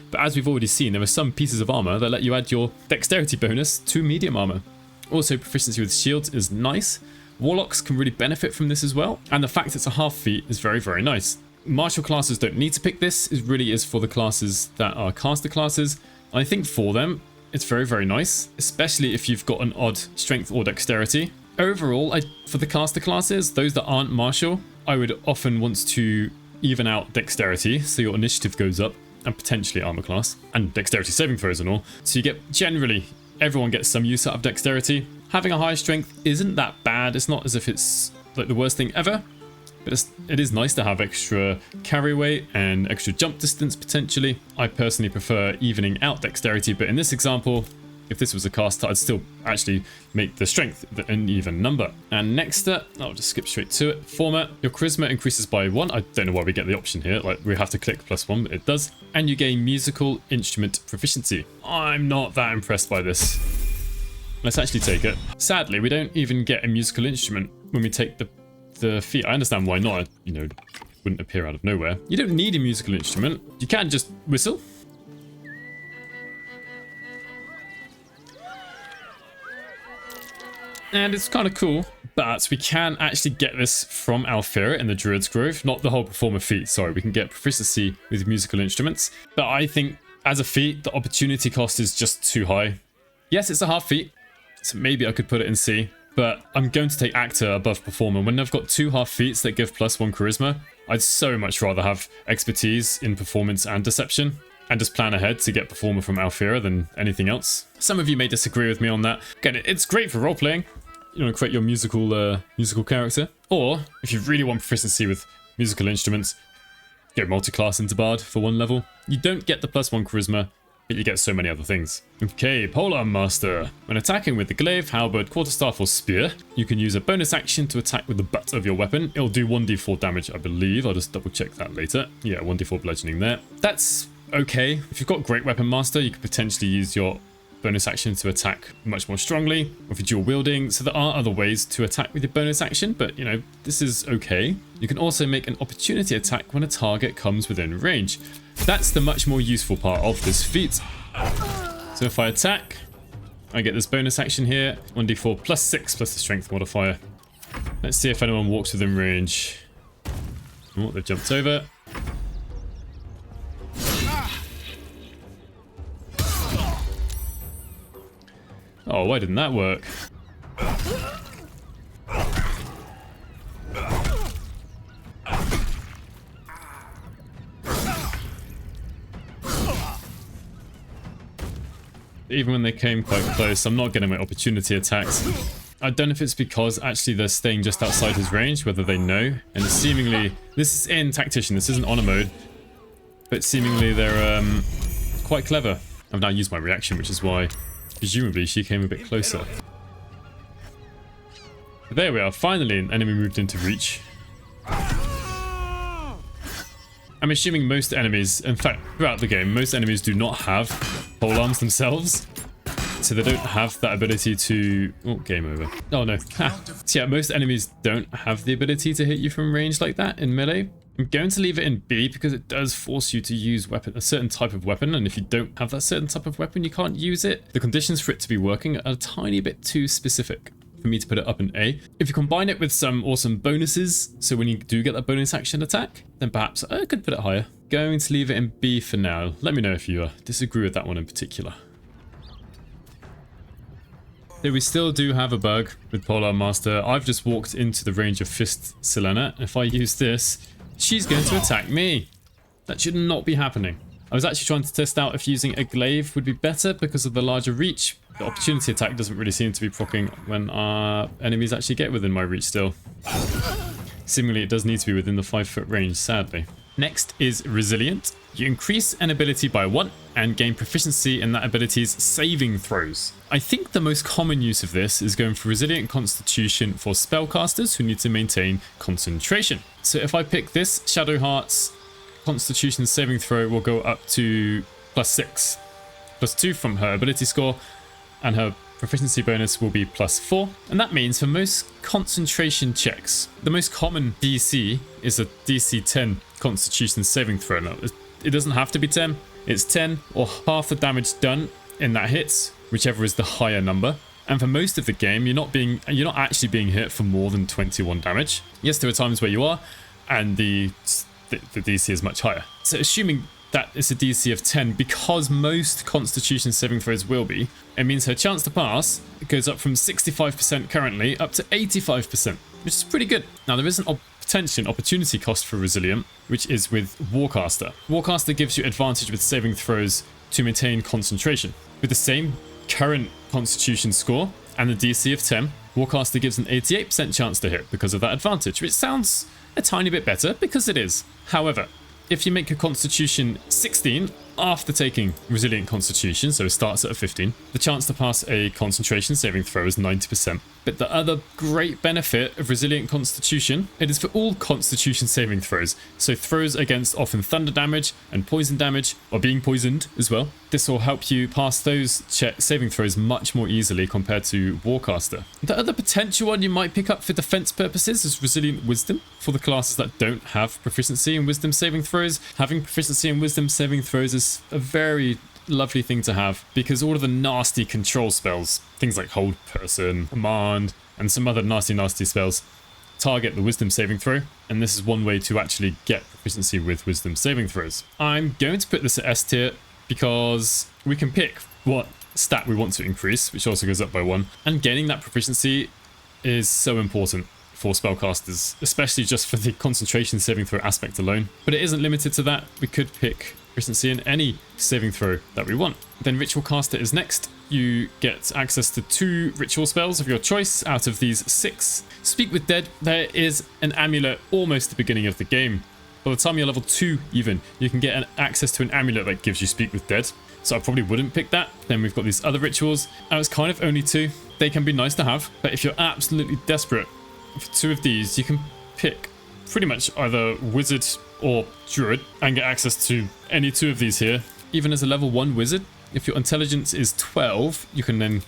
But as we've already seen, there are some pieces of armor that let you add your dexterity bonus to medium armor. Also, proficiency with shields is nice. Warlocks can really benefit from this as well, and the fact it's a half feat is very, very nice. Martial classes don't need to pick this. It really is for the classes that are caster classes. I think for them, it's very, very nice, especially if you've got an odd strength or dexterity. Overall, for the caster classes, those that aren't martial, I would often want to even out dexterity, so your initiative goes up, and potentially armor class, and dexterity saving throws and all. So you get, generally, everyone gets some use out of dexterity. Having a high strength isn't that bad. It's not as if it's like the worst thing ever, but it is nice to have extra carry weight and extra jump distance potentially. I personally prefer evening out dexterity, but in this example, if this was a caster, I'd still actually make the strength an even number. And next up, I'll just skip straight to it. Format, your charisma increases by 1. I don't know why we get the option here. Like, we have to click +1, but it does. And you gain musical instrument proficiency. I'm not that impressed by this. Let's actually take it. Sadly, we don't even get a musical instrument when we take the feat. I understand why not. You know, wouldn't appear out of nowhere. You don't need a musical instrument. You can just whistle. And it's kind of cool, but we can actually get this from Alfira in the Druid's Grove, not the whole performer feat, sorry. We can get proficiency with musical instruments, but I think as a feat, the opportunity cost is just too high. Yes, it's a half feat, so maybe I could put it in C, but I'm going to take Actor above Performer. When I've got 2 half feats that give +1 charisma, I'd so much rather have expertise in performance and deception, and just plan ahead to get Performer from Alfira than anything else. Some of you may disagree with me on that. Again, it's great for role-playing. You want to create your musical character. Or, if you really want proficiency with musical instruments, go multi-class into Bard for 1 level. You don't get the +1 charisma, but you get so many other things. Okay, Polearm Master. When attacking with the glaive, halberd, quarterstaff, or spear, you can use a bonus action to attack with the butt of your weapon. It'll do 1d4 damage, I believe. I'll just double check that later. Yeah, 1d4 bludgeoning there. That's okay. If you've got Great Weapon Master, you could potentially use your bonus action to attack much more strongly, or for dual wielding. So there are other ways to attack with your bonus action, but you know, this is okay. You can also make an opportunity attack when a target comes within range. That's the much more useful part of this feat. So if I attack, I get this bonus action here, 1d4 +6 plus the strength modifier. Let's see if anyone walks within range. Oh, they've jumped over. Oh, why didn't that work? Even when they came quite close, I'm not getting my opportunity attacks. I don't know if it's because actually they're staying just outside his range, whether they know. And seemingly, this is in Tactician, this isn't Honor mode, but seemingly they're quite clever. I've now used my reaction, which is why presumably she came a bit closer. But there we are, finally an enemy moved into reach. I'm assuming most enemies, in fact throughout the game, most enemies do not have polearms themselves. So they don't have that ability to... Oh, game over. Oh no. So yeah, most enemies don't have the ability to hit you from range like that in melee. I'm going to leave it in B because it does force you to use a certain type of weapon, and if you don't have that certain type of weapon, you can't use it. The conditions for it to be working are a tiny bit too specific for me to put it up in A. If you combine it with some awesome bonuses, so when you do get that bonus action attack, then perhaps I could put it higher. Going to leave it in B for now. Let me know if you disagree with that one in particular. So we still do have a bug with Polearm Master. I've just walked into the range of Fist Selena. If I use this, she's going to attack me. That should not be happening. I was actually trying to test out if using a glaive would be better because of the larger reach. The opportunity attack doesn't really seem to be proccing when our enemies actually get within my reach still. Seemingly it does need to be within the 5-foot range, sadly. Next is Resilient. You increase an ability by 1 and gain proficiency in that ability's saving throws. I think the most common use of this is going for Resilient Constitution for spellcasters who need to maintain concentration. So if I pick this, Shadowheart's Constitution saving throw will go up to +6. +2 from her ability score, and her proficiency bonus will be +4. And that means for most concentration checks, the most common DC is a DC 10 Constitution saving throw. Now, it doesn't have to be 10. It's 10 or half the damage done in that hits, whichever is the higher number. And for most of the game, you're not actually being hit for more than 21 damage. Yes, there are times where you are, and the DC is much higher. So assuming that it's a DC of 10, because most Constitution saving throws will be, it means her chance to pass goes up from 65% currently up to 85%, which is pretty good. Now there is a potentially an opportunity cost for Resilient, which is with Warcaster. Warcaster gives you advantage with saving throws to maintain concentration. With the same current Constitution score and the DC of 10, Warcaster gives an 88% chance to hit because of that advantage, which sounds a tiny bit better because it is. However, if you make your Constitution 16 after taking Resilient Constitution, so it starts at a 15, the chance to pass a concentration saving throw is 90%. But the other great benefit of Resilient Constitution, it is for all Constitution saving throws. So throws against often thunder damage and poison damage, or being poisoned as well. This will help you pass those saving throws much more easily compared to Warcaster. The other potential one you might pick up for defense purposes is Resilient Wisdom. For the classes that don't have proficiency in Wisdom saving throws, having proficiency in Wisdom saving throws is a very lovely thing to have, because all of the nasty control spells, things like Hold Person, Command, and some other nasty spells, target the Wisdom saving throw, and this is one way to actually get proficiency with Wisdom saving throws. I'm going to put this at S tier because we can pick what stat we want to increase, which also goes up by 1, and gaining that proficiency is so important for spellcasters, especially just for the concentration saving throw aspect alone. But it isn't limited to that. We could pick proficiency in any saving throw that we want. Then Ritual Caster is next. You get access to 2 ritual spells of your choice out of these 6. Speak with Dead, there is an amulet almost the beginning of the game. By the time you're level 2 even, you can get access to an amulet that gives you Speak with Dead. So I probably wouldn't pick that. Then we've got these other rituals. Now it's kind of only 2. They can be nice to have, but if you're absolutely desperate for 2 of these, you can pick pretty much either Wizard or Druid and get access to any 2 of these here. Even as a level 1 Wizard, if your intelligence is 12, you can then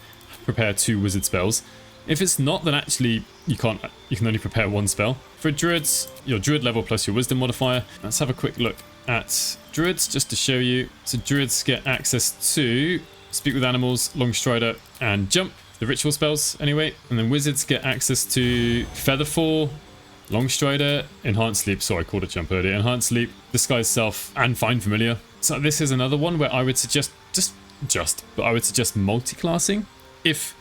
prepare 2 Wizard spells. If it's not, then actually you can only prepare 1 spell. For Druids, your Druid level plus your Wisdom modifier. Let's have a quick look at Druids just to show you. So Druids get access to Speak with Animals, Longstrider, and Jump. The ritual spells anyway. And then Wizards get access to Featherfall, Longstrider, Enhanced Sleep. Sorry, I called it Jump earlier. Enhanced Sleep, Disguise Self, and Find Familiar. So this is another one where I would suggest but I would suggest multi-classing if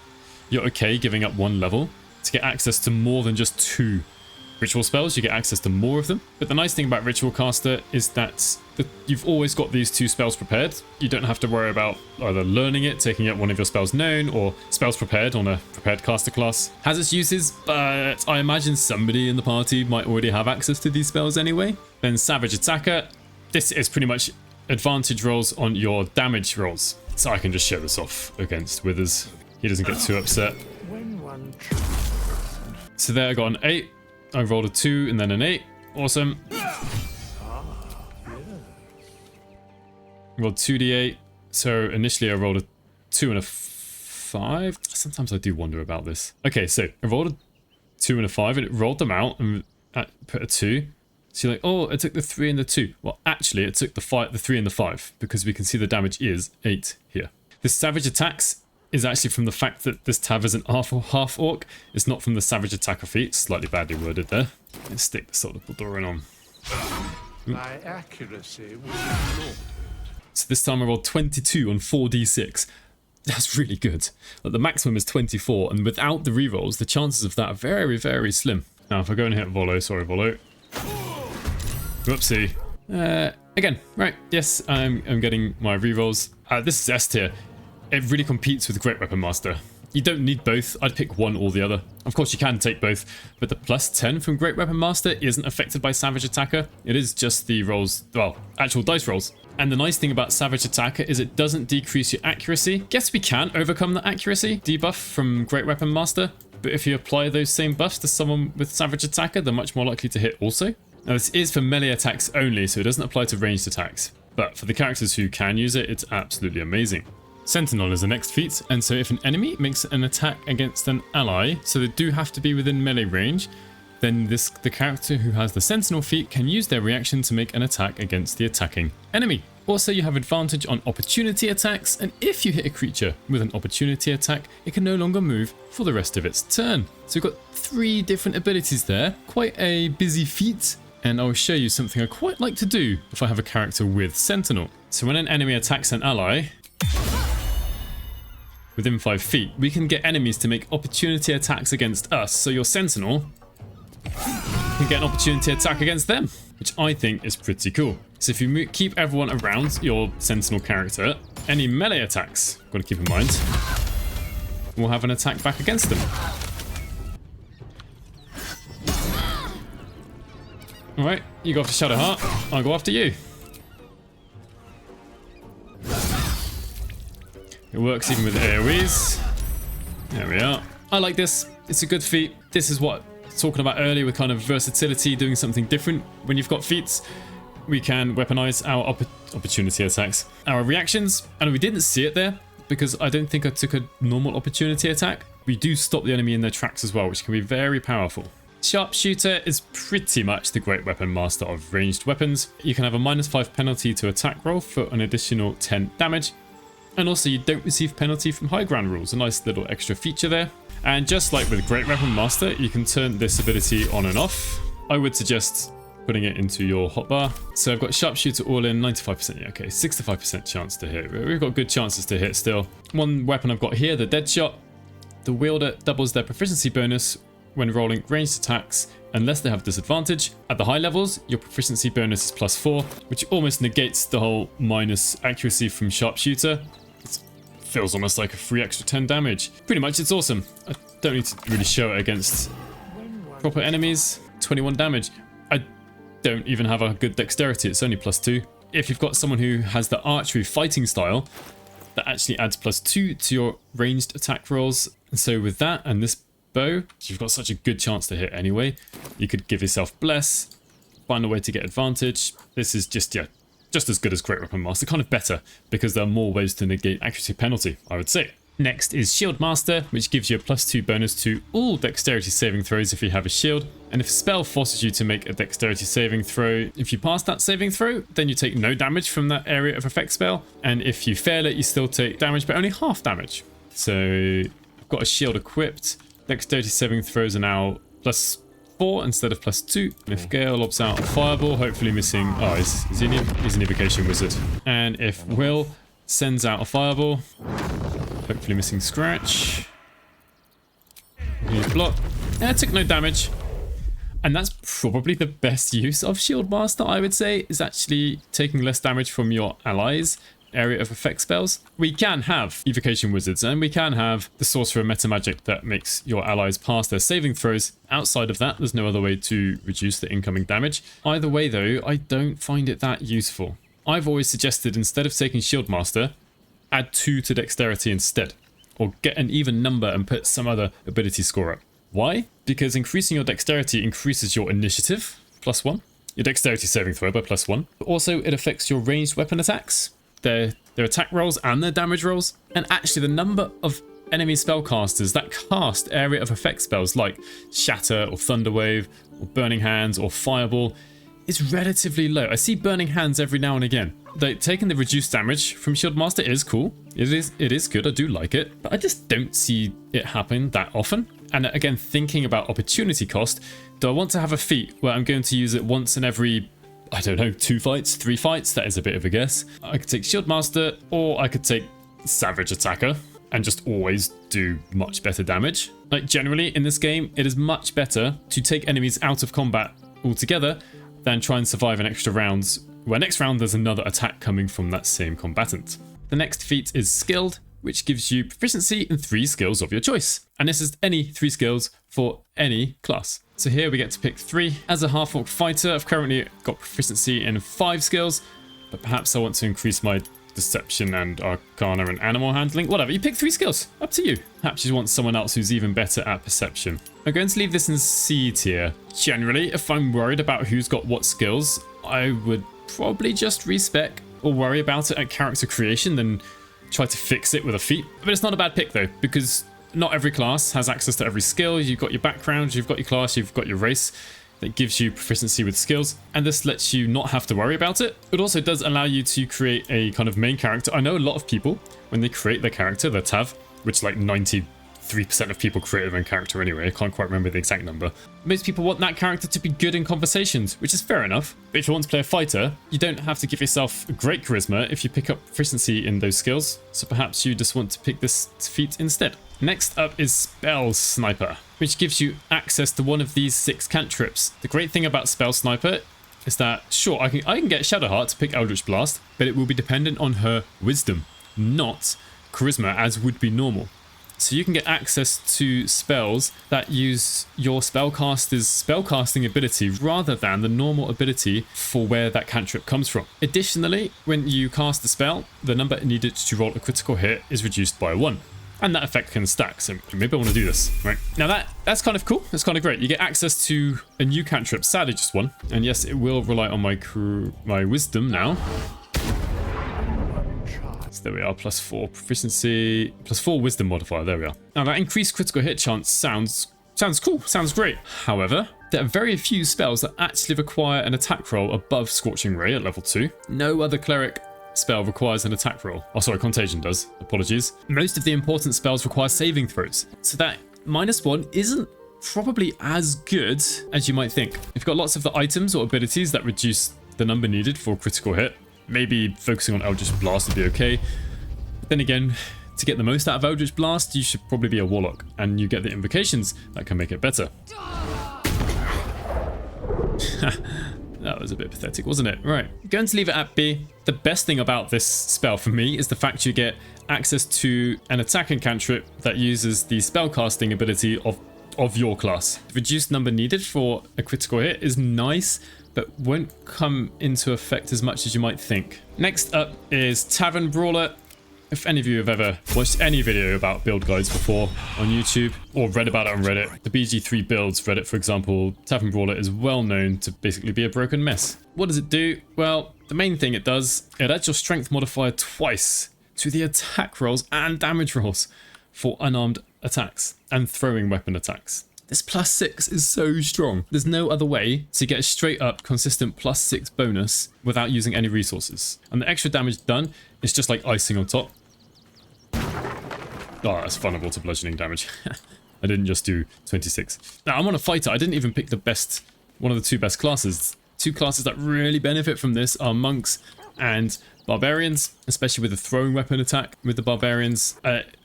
you're okay giving up 1 level to get access to more than just 2 ritual spells. You get access to more of them. But the nice thing about Ritual Caster is that you've always got these 2 spells prepared. You don't have to worry about either learning it, taking out one of your spells known, or spells prepared on a prepared caster class. Has its uses, but I imagine somebody in the party might already have access to these spells anyway. Then Savage Attacker. This is pretty much advantage rolls on your damage rolls. So I can just show this off against Withers. He doesn't get too upset. So there I got an 8. I rolled a 2 and then an 8. Awesome. Rolled 2d8. So initially I rolled a 2 and a 5. Sometimes I do wonder about this. Okay, so I rolled a 2 and a 5 and it rolled them out and put a 2. So you're like, oh, it took the 3 and the 2. Well, actually, it took the 3 and the 5 because we can see the damage is 8 here. This Savage Attacks is actually from the fact that this Tav is an half orc. It's not from the Savage Attacker feat. Slightly badly worded there. Let's stick the Sword of Baldur on. My accuracy will be lauded. So this time I rolled 22 on 4d6. That's really good. Like the maximum is 24, and without the rerolls, the chances of that are very, very slim. Now, if I go and hit Volo, sorry, Volo. Whoopsie. Again, right, yes, I'm getting my rerolls. This is S tier. It really competes with Great Weapon Master. You don't need both. I'd pick one or the other. Of course, you can take both, but the plus 10 from Great Weapon Master isn't affected by Savage Attacker. It is just the rolls, well, actual dice rolls. And the nice thing about Savage Attacker is it doesn't decrease your accuracy. Guess we can overcome the accuracy debuff from Great Weapon Master, but if you apply those same buffs to someone with Savage Attacker, they're much more likely to hit also. Now this is for melee attacks only, so it doesn't apply to ranged attacks. But for the characters who can use it, it's absolutely amazing. Sentinel is the next feat, and so if an enemy makes an attack against an ally, so they do have to be within melee range, then the character who has the Sentinel feat can use their reaction to make an attack against the attacking enemy. Also, you have advantage on opportunity attacks, and if you hit a creature with an opportunity attack, it can no longer move for the rest of its turn. So we've got 3 different abilities there, quite a busy feat, and I'll show you something I quite like to do if I have a character with Sentinel. So when an enemy attacks an ally within 5 feet, we can get enemies to make opportunity attacks against us. So your Sentinel can get an opportunity attack against them, which I think is pretty cool. So if you keep everyone around your Sentinel character, any melee attacks, got to keep in mind, will have an attack back against them. Alright, you go after Shadowheart, I'll go after you. It works even with AoEs. There we are. I like this. It's a good feat. This is what I was talking about earlier with kind of versatility, doing something different. When you've got feats, we can weaponize our opportunity attacks. Our reactions, and we didn't see it there because I don't think I took a normal opportunity attack. We do stop the enemy in their tracks as well, which can be very powerful. Sharpshooter is pretty much the great weapon master of ranged weapons. You can have a -5 penalty to attack roll for an additional 10 damage. And also you don't receive penalty from high ground rules, a nice little extra feature there. And just like with Great Weapon Master, you can turn this ability on and off. I would suggest putting it into your hotbar. So I've got Sharpshooter all in, 95%, yeah, okay, 65% chance to hit. We've got good chances to hit still. One weapon I've got here, the Deadshot. The wielder doubles their proficiency bonus when rolling ranged attacks unless they have disadvantage. At the high levels, your proficiency bonus is +4, which almost negates the whole minus accuracy from Sharpshooter. Feels almost like a free extra 10 damage. Pretty much, it's awesome. I don't need to really show it against proper enemies. 21 damage. I don't even have a good dexterity. It's only +2. If you've got someone who has the archery fighting style, that actually adds +2 to your ranged attack rolls. And so with that and this bow, you've got such a good chance to hit anyway. You could give yourself Bless, find a way to get advantage. This is just, yeah, just as good as Great Weapon Master, kind of better, because there are more ways to negate accuracy penalty, I would say. Next is Shield Master, which gives you a +2 bonus to all dexterity saving throws if you have a shield. And if a spell forces you to make a dexterity saving throw, if you pass that saving throw, then you take no damage from that area of effect spell. And if you fail it, you still take damage, but only half damage. So I've got a shield equipped. Dexterity saving throws are now +4 instead of +2. And if Gale lobs out a fireball, hopefully missing... Oh, he's an evocation wizard. And if Will sends out a fireball, hopefully missing Scratch. He's blocked. Yeah, took no damage. And that's probably the best use of Shield Master, I would say, is actually taking less damage from your allies' area of effect spells. We can have evocation wizards and we can have the sorcerer meta magic that makes your allies pass their saving throws. Outside of that, there's no other way to reduce the incoming damage. Either way though, I don't find it that useful. I've always suggested instead of taking Shield Master, add 2 to dexterity instead, or get an even number and put some other ability score up. Why? Because increasing your dexterity increases your initiative, +1, your dexterity saving throw by +1, but also it affects your ranged weapon attacks, their attack rolls and their damage rolls, and actually the number of enemy spellcasters that cast area of effect spells like Shatter or Thunderwave or Burning Hands or Fireball is relatively low. I see Burning Hands every now and again. Taking the reduced damage from Shield Master is cool. It is good, I do like it, but I just don't see it happen that often. And again, thinking about opportunity cost, do I want to have a feat where I'm going to use it once in every, I don't know, 2 fights, 3 fights? That is a bit of a guess. I could take Shield Master, or I could take Savage Attacker and just always do much better damage. Like generally in this game, it is much better to take enemies out of combat altogether than try and survive an extra rounds, where next round there's another attack coming from that same combatant. The next feat is Skilled, which gives you proficiency in 3 skills of your choice. And this is any 3 skills for any class. So here we get to pick 3. As a half-orc fighter, I've currently got proficiency in 5 skills, but perhaps I want to increase my Deception and Arcana and Animal Handling. Whatever, you pick 3 skills. Up to you. Perhaps you want someone else who's even better at Perception. I'm going to leave this in C tier. Generally, if I'm worried about who's got what skills, I would probably just respec or worry about it at character creation than try to fix it with a feat. But it's not a bad pick though, because not every class has access to every skill. You've got your background, you've got your class, you've got your race that gives you proficiency with skills, and this lets you not have to worry about it. It also does allow you to create a kind of main character. I know a lot of people, when they create their character, their Tav, which is like 93% 3% of people create their own character anyway. I can't quite remember the exact number. Most people want that character to be good in conversations, which is fair enough. But if you want to play a fighter, you don't have to give yourself a great charisma if you pick up proficiency in those skills. So perhaps you just want to pick this feat instead. Next up is Spell Sniper, which gives you access to one of these 6 cantrips. The great thing about Spell Sniper is that, sure, I can get Shadowheart to pick Eldritch Blast, but it will be dependent on her wisdom, not charisma as would be normal. So you can get access to spells that use your spellcaster's spellcasting ability rather than the normal ability for where that cantrip comes from. Additionally, when you cast a spell, the number needed to roll a critical hit is reduced by 1. And that effect can stack, so maybe I want to do this. Right now, that's kind of cool. That's kind of great. You get access to a new cantrip, sadly just one. And yes, it will rely on my wisdom now. So there we are, +4 proficiency, +4 wisdom modifier. There we are. Now that increased critical hit chance sounds cool, sounds great. However, there are very few spells that actually require an attack roll above Scorching Ray at level 2. No other cleric spell requires an attack roll. Oh, sorry, Contagion does. Apologies. Most of the important spells require saving throws. So that -1 isn't probably as good as you might think. If you've got lots of the items or abilities that reduce the number needed for a critical hit, maybe focusing on Eldritch Blast would be okay. But then again, to get the most out of Eldritch Blast, you should probably be a Warlock, and you get the invocations that can make it better. That was a bit pathetic, wasn't it? Right, going to leave it at B. The best thing about this spell for me is the fact you get access to an attacking cantrip that uses the spellcasting ability of your class. The reduced number needed for a critical hit is nice, but won't come into effect as much as you might think. Next up is Tavern Brawler. If any of you have ever watched any video about build guides before on YouTube or read about it on Reddit, the BG3 builds Reddit, for example, Tavern Brawler is well known to basically be a broken mess. What does it do? Well, the main thing it does, it adds your strength modifier twice to the attack rolls and damage rolls for unarmed attacks and throwing weapon attacks. This +6 is so strong. There's no other way to get a straight up consistent +6 bonus without using any resources. And the extra damage done is just like icing on top. Oh, that's vulnerable to bludgeoning damage. I didn't just do 26. Now, I'm on a fighter. I didn't even pick the best, one of the 2 best classes. 2 classes that really benefit from this are monks and barbarians, especially with the throwing weapon attack with the barbarians.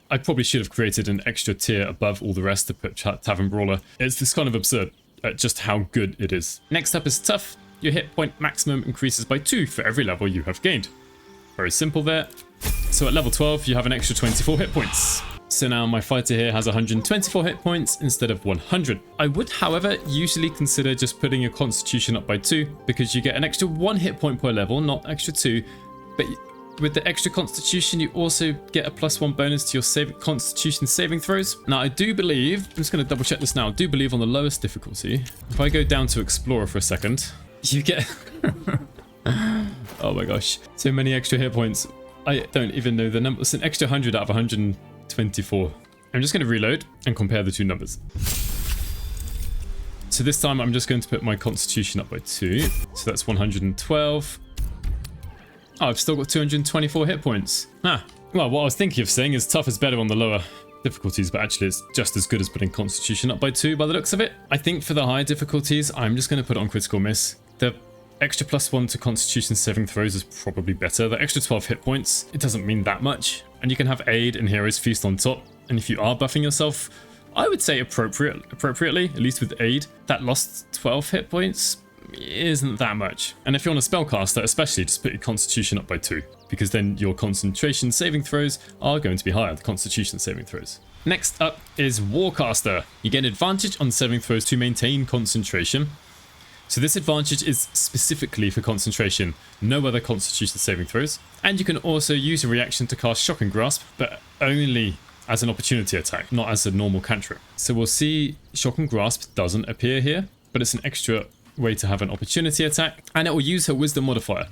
I probably should have created an extra tier above all the rest to put Tavern Brawler. It's kind of absurd at just how good it is. Next up is Tough. Your hit point maximum increases by 2 for every level you have gained. Very simple there. So at level 12, you have an extra 24 hit points. So now my fighter here has 124 hit points instead of 100. I would, however, usually consider just putting your constitution up by 2 because you get an extra 1 hit point per level, not extra 2. But with the extra constitution, you also get a +1 bonus to your constitution saving throws. Now, I do believe, I'm just going to double check this now, I do believe on the lowest difficulty, if I go down to Explorer for a second, you get... Oh my gosh, so many extra hit points. I don't even know the number. It's an extra 100 out of 124. I'm just going to reload and compare the 2 numbers. So this time I'm just going to put my constitution up by 2. So that's 112. Oh, I've still got 224 hit points. Well, what I was thinking of saying is Tough is better on the lower difficulties, but actually it's just as good as putting Constitution up by 2 by the looks of it. I think for the higher difficulties, I'm just going to put it on Critical Miss. The extra +1 to Constitution saving throws is probably better. The extra 12 hit points, it doesn't mean that much. And you can have Aid and Hero's Feast on top. And if you are buffing yourself, I would say appropriately, at least with Aid, that lost 12 hit points isn't that much. And if you're on a spellcaster, especially, just put your Constitution up by 2, because then your concentration saving throws are going to be higher, the Constitution saving throws. Next up is Warcaster. You get an advantage on saving throws to maintain concentration. So this advantage is specifically for concentration, no other Constitution saving throws. And you can also use a reaction to cast Shocking Grasp, but only as an opportunity attack, not as a normal cantrip. So we'll see Shocking Grasp doesn't appear here, but it's an extra way to have an opportunity attack, and it will use her Wisdom modifier,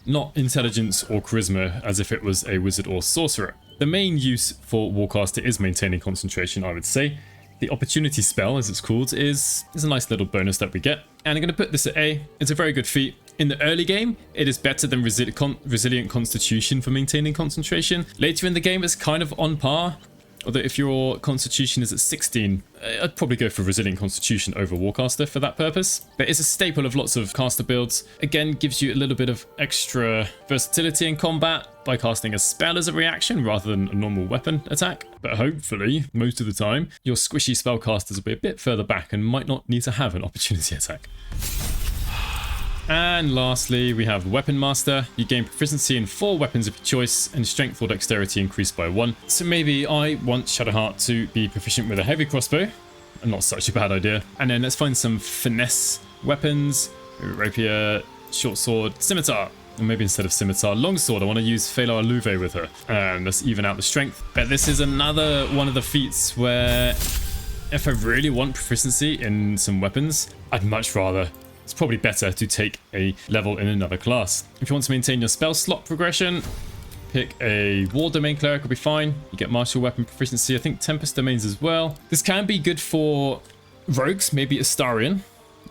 not Intelligence or Charisma as if it was a wizard or sorcerer. The main use for Warcaster is maintaining concentration, I would say. The opportunity spell, as it's called, is a nice little bonus that we get. And I'm going to put this at A. It's a very good feat. In the early game, it is better than Resilient Constitution for maintaining concentration. Later in the game, it's kind of on par. Although if your constitution is at 16, I'd probably go for resilient constitution over warcaster for that purpose. But it's a staple of lots of caster builds. Again, gives you a little bit of extra versatility in combat by casting a spell as a reaction rather than a normal weapon attack. But hopefully, most of the time, your squishy spellcasters will be a bit further back and might not need to have an opportunity attack. And lastly, we have Weapon Master. You gain proficiency in 4 weapons of your choice and strength or dexterity increased by 1. So maybe I want Shadowheart to be proficient with a heavy crossbow. Not such a bad idea. And then let's find some finesse weapons. Rapier, short sword, scimitar. Or maybe instead of scimitar, longsword. I want to use Phalar Luve with her. And let's even out the strength. But this is another one of the feats where if I really want proficiency in some weapons, I'd much rather... It's probably better to take a level in another class. If you want to maintain your spell slot progression, pick a War Domain Cleric will be fine. You get martial weapon proficiency, I think Tempest Domains as well. This can be good for rogues, maybe Astarion.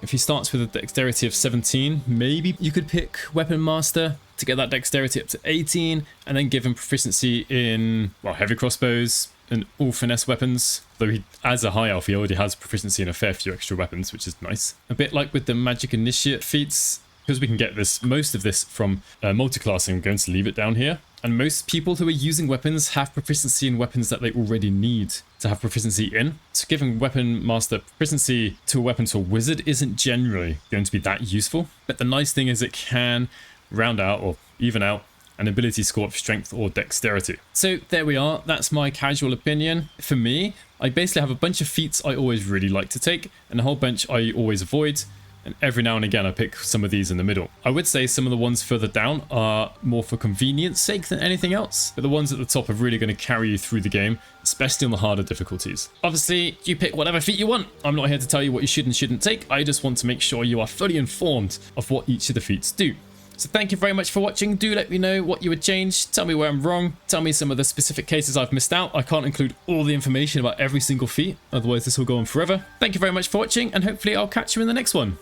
If he starts with a dexterity of 17, maybe you could pick Weapon Master to get that dexterity up to 18, and then give him proficiency in, well, heavy crossbows and all finesse weapons. Though he, as a high elf, he already has proficiency in a fair few extra weapons, which is nice. A bit like with the Magic Initiate feats, because we can get most of this from multiclassing, I'm going to leave it down here. And most people who are using weapons have proficiency in weapons that they already need to have proficiency in. So giving Weapon Master proficiency to a weapon to a wizard isn't generally going to be that useful. But the nice thing is it can round out or even out an ability score of strength or dexterity. So there we are. That's my casual opinion. For me, I basically have a bunch of feats I always really like to take and a whole bunch I always avoid. And every now and again, I pick some of these in the middle. I would say some of the ones further down are more for convenience sake than anything else. But the ones at the top are really going to carry you through the game, especially on the harder difficulties. Obviously, you pick whatever feat you want. I'm not here to tell you what you should and shouldn't take. I just want to make sure you are fully informed of what each of the feats do. So thank you very much for watching. Do let me know what you would change. Tell me where I'm wrong. Tell me some of the specific cases I've missed out. I can't include all the information about every single feat. Otherwise, this will go on forever. Thank you very much for watching, and hopefully I'll catch you in the next one.